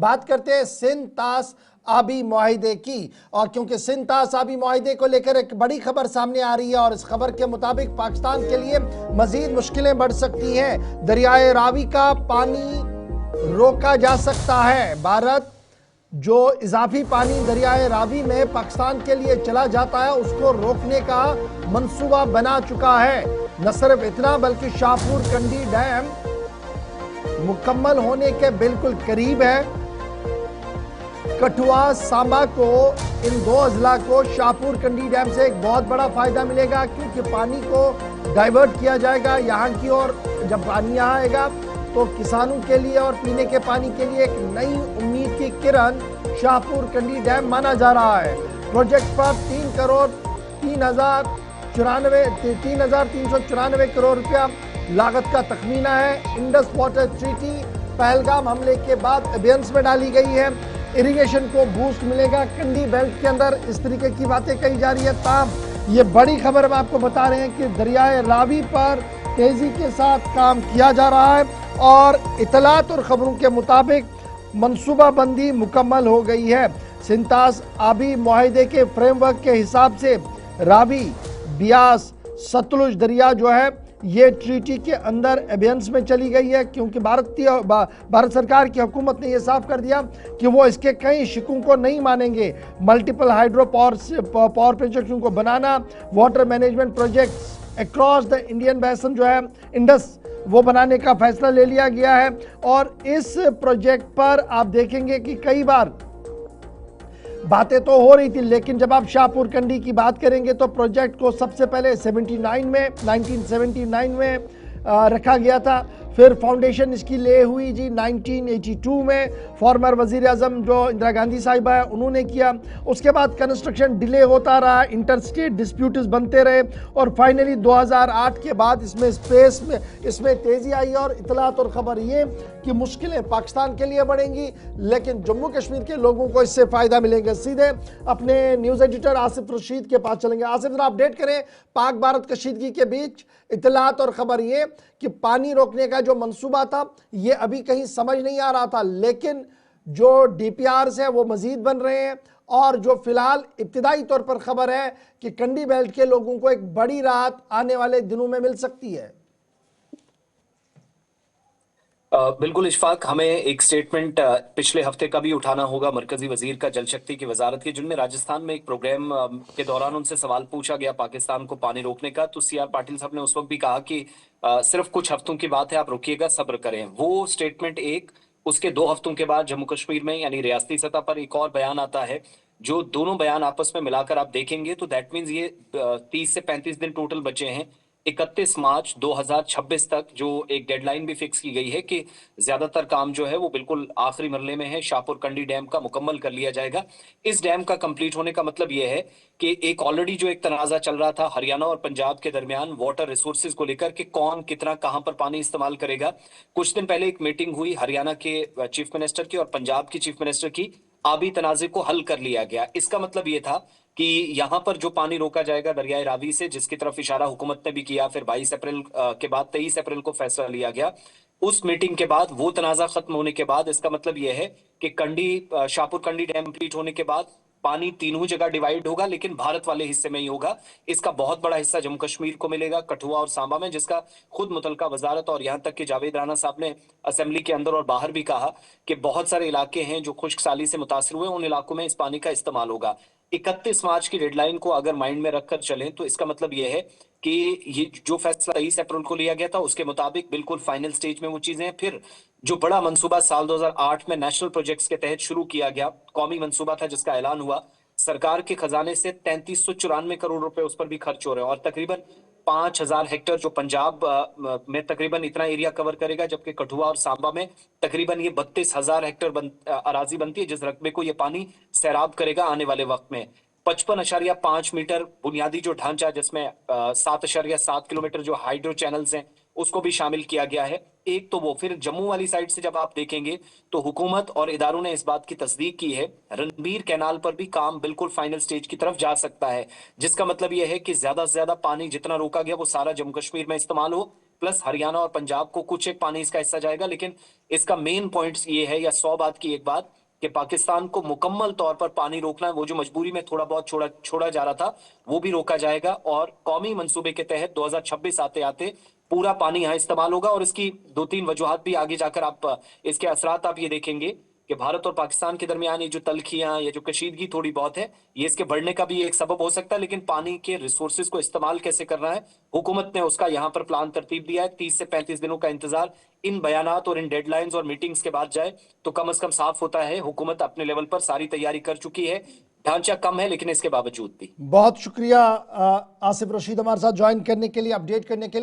बात करते हैं सिंध तास आबी मुआहिदे की। और क्योंकि सिंध तास आबी मुआहिदे को लेकर एक बड़ी खबर सामने आ रही है और इस खबर के मुताबिक पाकिस्तान के लिए मजीद मुश्किलें बढ़ सकती हैं। दरियाए रावी का पानी रोका जा सकता है। भारत जो इजाफी पानी दरियाए रावी में पाकिस्तान के लिए चला जाता है उसको रोकने का मंसूबा बना चुका है। न सिर्फ इतना बल्कि शाहपुर कंडी डैम मुकम्मल होने के बिल्कुल करीब है। कठुआ सांबा को, इन दो अजला को शाहपुर कंडी डैम से एक बहुत बड़ा फायदा मिलेगा क्योंकि पानी को डाइवर्ट किया जाएगा यहाँ की ओर। जब पानी यहाँ आएगा तो किसानों के लिए और पीने के पानी के लिए एक नई उम्मीद की किरण शाहपुर कंडी डैम माना जा रहा है। प्रोजेक्ट पर 3,394 करोड़ रुपया लागत का तखमीना है। इंडस वाटर ट्रीटी पहलगाम हमले के बाद अभियान में डाली गई है। इरिगेशन को बूस्ट मिलेगा कंडी बेल्ट के अंदर, इस तरीके की बातें कही जा रही है। ताम ये बड़ी खबर हम आपको बता रहे हैं कि दरियाए रावी पर तेजी के साथ काम किया जा रहा है और इतलात और खबरों के मुताबिक मनसूबाबंदी मुकम्मल हो गई है। सिंध तास आबी मुआहिदे के फ्रेमवर्क के हिसाब से रावी, बियास, सतलुज दरिया जो है ये ट्रीटी के अंदर एबियंस में चली गई है क्योंकि भारत सरकार की हुकूमत ने यह साफ कर दिया कि वो इसके कई शिकों को नहीं मानेंगे। मल्टीपल हाइड्रो पावर प्रोजेक्टों को बनाना, water management projects across the Indian basin जो है इंडस, वो बनाने का फैसला ले लिया गया है। और इस प्रोजेक्ट पर आप देखेंगे कि कई बार बातें तो हो रही थी, लेकिन जब आप शाहपुर कंडी की बात करेंगे तो प्रोजेक्ट को सबसे पहले 1979 में रखा गया था। फिर फाउंडेशन इसकी ले हुई जी 1982 में, फॉर्मर वजीर आजम जो इंदिरा गांधी साहिबा है उन्होंने किया। उसके बाद कंस्ट्रक्शन डिले होता रहा, इंटर स्टेट डिस्प्यूट्स बनते रहे और फाइनली 2008 के बाद इसमें तेज़ी आई। और इतलात और ख़बर ये कि मुश्किलें पाकिस्तान के लिए बढ़ेंगी लेकिन जम्मू कश्मीर के लोगों को इससे फ़ायदा मिलेगा। सीधे अपने न्यूज़ एडिटर आसिफ रशीद के पास चलेंगे। आसिफ जरा अपडेट करें, पाक भारत कशीदगी के बीच इतलात और ख़बर ये कि पानी रोकने का जो मंसूबा था ये अभी कहीं समझ नहीं आ रहा था, लेकिन जो डीपीआरस है वो मजीद बन रहे हैं और जो फिलहाल इब्तिदाई तौर पर खबर है कि कंडी बेल्ट के लोगों को एक बड़ी राहत आने वाले दिनों में मिल सकती है। बिल्कुल इशफाक, हमें एक स्टेटमेंट पिछले हफ्ते का भी उठाना होगा मरकजी वजीर का जल शक्ति की वजारत के, जिनमें राजस्थान में एक प्रोग्राम के दौरान उनसे सवाल पूछा गया पाकिस्तान को पानी रोकने का, तो सीआर पाटिल साहब ने उस वक्त भी कहा कि सिर्फ कुछ हफ्तों की बात है, आप रुकिएगा, सब्र करें। वो स्टेटमेंट एक, उसके 2 हफ्तों के बाद जम्मू कश्मीर में यानी रियासती सतह पर एक और बयान आता है। जो दोनों बयान आपस में मिलाकर आप देखेंगे तो दैट मीन्स ये 30 से 35 दिन टोटल बचे हैं। 31 मार्च 2026 तक जो एक डेडलाइन भी फिक्स की गई है कि ज्यादातर काम जो है वो बिल्कुल आखिरी मरले में है, शाहपुर कंडी डैम का मुकम्मल कर लिया जाएगा। इस डैम का कंप्लीट होने का मतलब यह है कि एक ऑलरेडी जो एक तनाजा चल रहा था हरियाणा और पंजाब के दरमियान वाटर रिसोर्सेज को लेकर कि कौन कितना कहां पर पानी इस्तेमाल करेगा। कुछ दिन पहले एक मीटिंग हुई हरियाणा के चीफ मिनिस्टर की और पंजाब की चीफ मिनिस्टर की, आबी तनाजे को हल कर लिया गया। इसका मतलब ये था कि यहां पर जो पानी रोका जाएगा दरियाए रावी से, जिसकी तरफ इशारा हुकूमत ने भी किया, फिर 22 अप्रैल के बाद 23 अप्रैल को फैसला लिया गया। उस मीटिंग के बाद वो तनाजा खत्म होने के बाद इसका मतलब यह है कि शाहपुर कंडी डैम कंप्लीट होने के बाद पानी तीनों जगह डिवाइड होगा, लेकिन भारत वाले हिस्से में ही होगा। इसका बहुत बड़ा हिस्सा जम्मू कश्मीर को मिलेगा, कठुआ और सांबा में, जिसका खुद मुतलका वजारत और यहां तक कि जावेद राणा साहब ने असेंबली के अंदर और बाहर भी कहा कि बहुत सारे इलाके हैं जो खुश्क साली से मुतासर हुए, उन इलाकों में इस पानी का इस्तेमाल होगा। 31 मार्च की डेडलाइन को अगर माइंड में रखकर चलें तो इसका मतलब यह है कि ये जो फैसला 23 अप्रैल को लिया गया था उसके मुताबिक बिल्कुल फाइनल स्टेज में वो चीजें हैं। फिर जो बड़ा मंसूबा साल 2008 में नेशनल प्रोजेक्ट्स के तहत शुरू किया गया, कौमी मंसूबा था जिसका ऐलान हुआ, सरकार के खजाने से 3394 करोड़ रुपए उस पर भी खर्च हो रहे हैं और तकरीबन 5000 हेक्टेयर जो पंजाब में तकरीबन इतना एरिया कवर करेगा, जबकि कठुआ और सांबा में तकरीबन ये 32,000 हेक्टेयर अराजी बनती है, जिस रकबे को ये पानी सैराब करेगा आने वाले वक्त में। 55.5 मीटर बुनियादी जो ढांचा, जिसमें 7.7 किलोमीटर जो हाइड्रो चैनल्स हैं उसको भी शामिल किया गया है। एक तो वो, फिर जम्मू वाली साइड से जब आप देखेंगे तो हुकूमत और इदारों ने इस बात की तस्दीक की है, रणबीर कैनाल पर भी काम बिल्कुल फाइनल स्टेज की तरफ जा सकता है, जिसका मतलब यह है कि ज्यादा से ज्यादा पानी जितना रोका गया वो सारा जम्मू कश्मीर में इस्तेमाल हो, प्लस हरियाणा और पंजाब को कुछ एक पानी इसका हिस्सा जाएगा। लेकिन इसका मेन पॉइंट ये है, या 100 बात की एक बात, कि पाकिस्तान को मुकम्मल तौर पर पानी रोकना है। वो जो मजबूरी में थोड़ा बहुत छोड़ा जा रहा था, वो भी रोका जाएगा। और कौमी मंसूबे के तहत 2026 आते आते पूरा पानी यहाँ इस्तेमाल होगा। और इसकी 2-3 वजूहात भी आगे जाकर आप इसके असरात आप ये देखेंगे कि भारत और पाकिस्तान के दरमियान ये जो तलखियां, ये जो कशीदगी थोड़ी बहुत है, ये इसके बढ़ने का भी एक सबब हो सकता है। लेकिन पानी के रिसोर्सेज को इस्तेमाल कैसे करना है, हुकूमत ने उसका यहाँ पर प्लान तरतीब दिया है। 30 से 35 दिनों का इंतजार इन बयानात और इन डेडलाइंस और मीटिंग्स के बाद जाए तो कम से कम साफ होता है हुकूमत अपने लेवल पर सारी तैयारी कर चुकी है। ढांचा कम है लेकिन इसके बावजूद भी। बहुत शुक्रिया आसिफ रशीद हमारे साथ ज्वाइन करने के लिए, अपडेट करने के लिए।